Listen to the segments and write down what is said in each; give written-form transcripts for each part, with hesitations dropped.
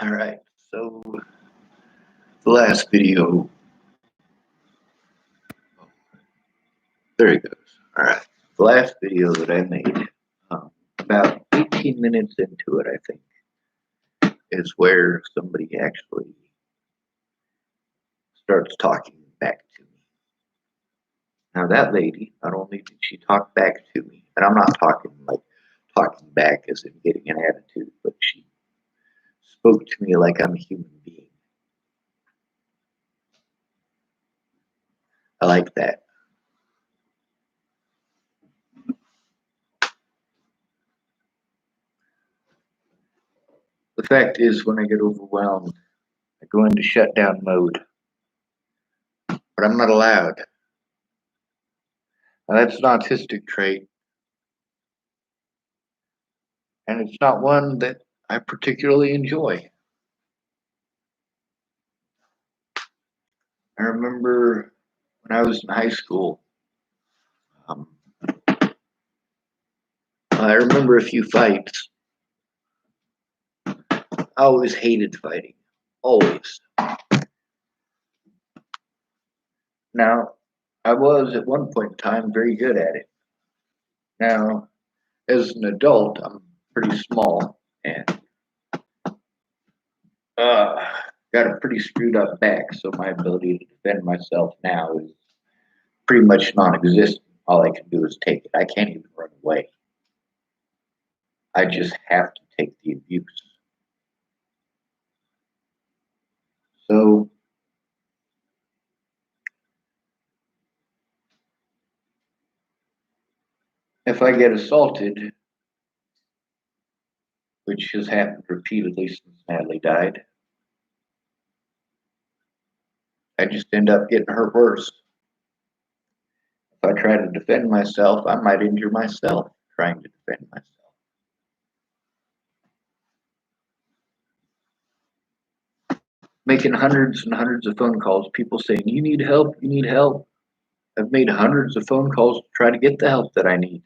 Alright, so the last video, there it goes. Alright, the last video that I made, about 18 minutes into it, I think, is where somebody actually starts talking back to me. Now, that lady, not only did she talk back to me, and I'm not talking like talking back as in getting an attitude, but she spoke to me like I'm a human being. I like that. The fact is, when I get overwhelmed, I go into shutdown mode, but I'm not allowed. Now, that's an autistic trait, and it's not one that I particularly enjoy. I remember when I was in high school, um, I remember a few fights. I always hated fighting, always. Now, I was at one point in time very good at it. Now, as an adult, I'm pretty small and got a pretty screwed up back, so my ability to defend myself now is pretty much non existent. All I can do is take it. I can't even run away. I just have to take the abuse. So if I get assaulted, which has happened repeatedly since Natalie died, I just end up getting hurt worse. If I try to defend myself, I might injure myself trying to defend myself. Making hundreds and hundreds of phone calls, people saying, "You need help, you need help." I've made hundreds of phone calls to try to get the help that I need.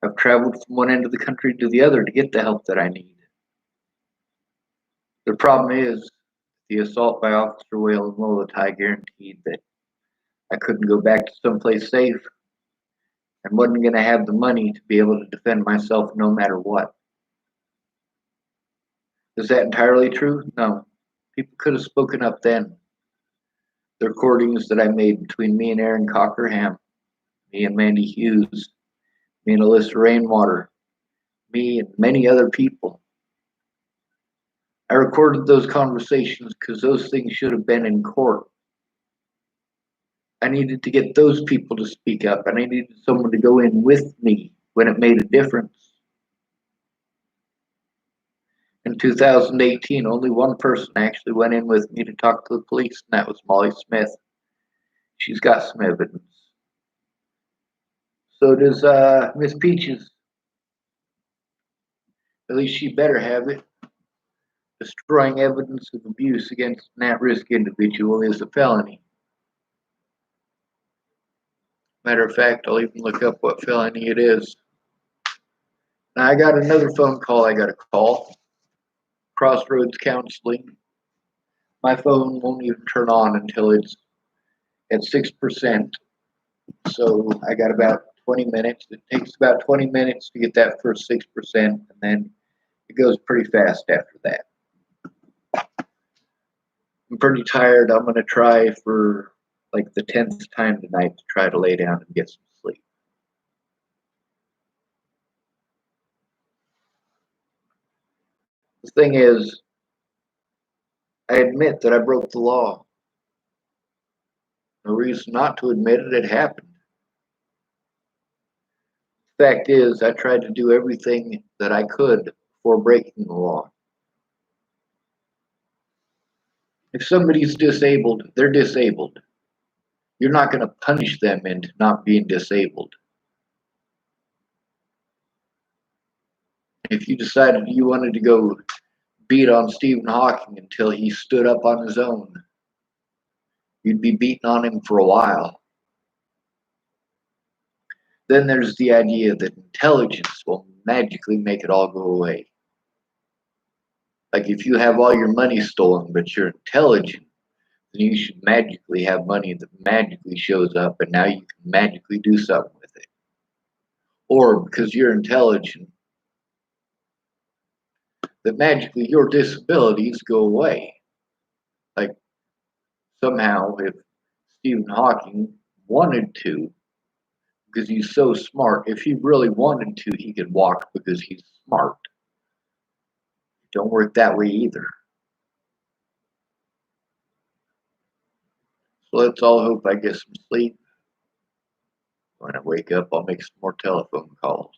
I've traveled from one end of the country to the other to get the help that I need. The problem is, the assault by Officer Whale and Molotai guaranteed that I couldn't go back to someplace safe and wasn't going to have the money to be able to defend myself no matter what. Is that entirely true? No. People could have spoken up then. The recordings that I made between me and Aaron Cockerham, me and Mandy Hughes, me and Alyssa Rainwater, me and many other people. I recorded those conversations because those things should have been in court. I needed to get those people to speak up, and I needed someone to go in with me when it made a difference. In 2018, only one person actually went in with me to talk to the police, and that was Molly Smith. She's got some evidence. So does Miss Peaches. At least she better have it. Destroying evidence of abuse against an at-risk individual is a felony. Matter of fact, I'll even look up what felony it is. Now, I got another phone call I got to call. Crossroads Counseling. My phone won't even turn on until it's at 6%. So I got about 20 minutes. It takes about 20 minutes to get that first 6%, and then it goes pretty fast after that. I'm pretty tired. I'm going to try for like the 10th time tonight to try to lay down and get some sleep. The thing is, I admit that I broke the law. No reason not to admit it, it happened. The fact is, I tried to do everything that I could before breaking the law. If somebody's disabled, they're disabled. You're not going to punish them into not being disabled. If you decided you wanted to go beat on Stephen Hawking until he stood up on his own, you'd be beating on him for a while. Then there's the idea that intelligence will magically make it all go away. Like if you have all your money stolen, but you're intelligent, then you should magically have money that magically shows up, and now you can magically do something with it. Or because you're intelligent, that magically your disabilities go away. Like somehow, if Stephen Hawking wanted to, because he's so smart, if he really wanted to, he could walk because he's smart. It don't work that way either. So let's all hope I get some sleep. When I wake up, I'll make some more telephone calls.